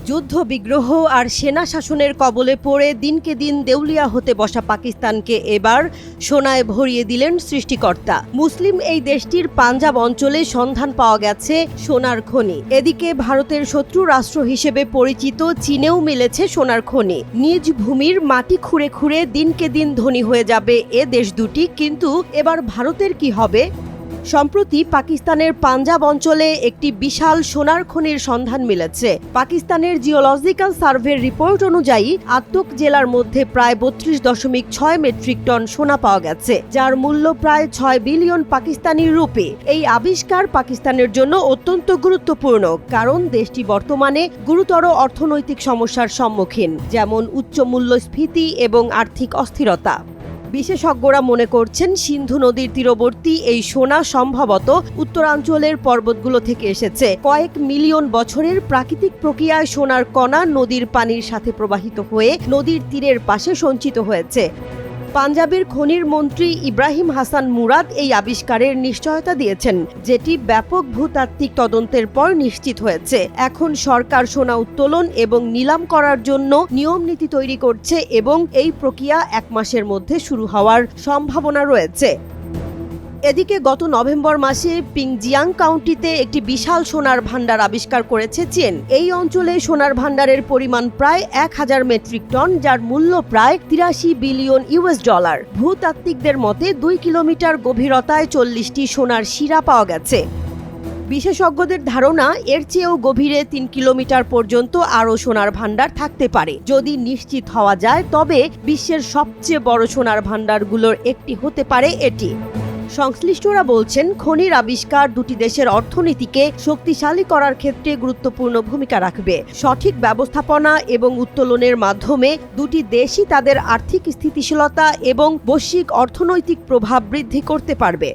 যুদ্ধ বিগ্রহ আর সেনা শাসনের কবলে পড়ে দিনকে দিন দেউলিয়া হতে বসা পাকিস্তানকে এবার সোনায় ভরিয়ে দিলেন সৃষ্টিকর্তা। মুসলিম এই দেশটির পাঞ্জাব অঞ্চলে সন্ধান পাওয়া গেছে সোনার খনি। এদিকে ভারতের শত্রু রাষ্ট্র হিসেবে পরিচিত চীনেও মিলেছে সোনার খনি। নিজ ভূমির মাটি খুঁড়ে খুঁড়ে দিনকে দিন ধনী হয়ে যাবে এ দেশ দুটি, কিন্তু এবার ভারতের কি হবে? সম্প্রতি পাকিস্তানের পাঞ্জাব অঞ্চলে একটি বিশাল সোনার খনির সন্ধান মিলেছে। পাকিস্তানের জিওলজিক্যাল সার্ভের রিপোর্ট অনুযায়ী আত্তক জেলার মধ্যে প্রায় ৩২.৬ মেট্রিক টন সোনা পাওয়া গেছে, যার মূল্য প্রায় ৬ বিলিয়ন পাকিস্তানি রুপি। এই আবিষ্কার পাকিস্তানের জন্য অত্যন্ত গুরুত্বপূর্ণ, কারণ দেশটি বর্তমানে গুরুতর অর্থনৈতিক সমস্যার সম্মুখীন, যেমন উচ্চ মূল্যস্ফীতি এবং আর্থিক অস্থিরতা। বিশেষজ্ঞরা মনে করছেন সিন্ধু নদীর তীরবর্তী এই সোনা সম্ভবত উত্তরাঞ্চলের পর্বতগুলো থেকে এসেছে। কয়েক মিলিয়ন বছরের প্রাকৃতিক প্রক্রিয়ায় সোনার কণা নদীর পানির সাথে প্রবাহিত হয়ে নদীর তীরের পাশে সঞ্চিত হয়েছে। পাঞ্জাবের খনির মন্ত্রী ইব্রাহিম হাসান মুরাদ এই আবিষ্কারের নিশ্চয়তা দিয়েছেন, যেটি ব্যাপক ভূতাত্ত্বিক তদন্তের পর নিশ্চিত হয়েছে। এখন সরকার সোনা উত্তোলন এবং নিলাম করার জন্য নিয়ম নীতি তৈরি করছে এবং এই প্রক্রিয়া ১ মাসের মধ্যে শুরু হওয়ার সম্ভাবনা রয়েছে। এদিকে গত নভেম্বর মাসে পিংজিয়াং কাউন্টিতে একটি বিশাল সোনার ভান্ডার আবিষ্কার করেছে চীন। এই অঞ্চলে সোনার ভান্ডারের পরিমাণ প্রায় ১,০০০ মেট্রিক টন, যার মূল্য প্রায় ৮৩ বিলিয়ন ইউএস ডলার। ভূতাত্ত্বিকদের মতে ২ কিলোমিটার গভীরতায় ৪০টি সোনার শিরা পাওয়া গেছে। বিশেষজ্ঞদের ধারণা এর চেয়েও গভীরে ৩ কিলোমিটার পর্যন্ত আরও সোনার ভান্ডার থাকতে পারে। যদি নিশ্চিত হওয়া যায়, তবে বিশ্বের সবচেয়ে বড় সোনার ভান্ডারগুলোর একটি হতে পারে এটি। সংশ্লিষ্টরা বলছেন, খনির আবিষ্কার দুটি দেশের অর্থনীতিকে শক্তিশালী করার ক্ষেত্রে গুরুত্বপূর্ণ ভূমিকা রাখবে। সঠিক ব্যবস্থাপনা এবং উত্তোলনের মাধ্যমে দুটি দেশই তাদের আর্থিক স্থিতিশীলতা এবং বৈশ্বিক অর্থনৈতিক প্রভাব বৃদ্ধি করতে পারবে।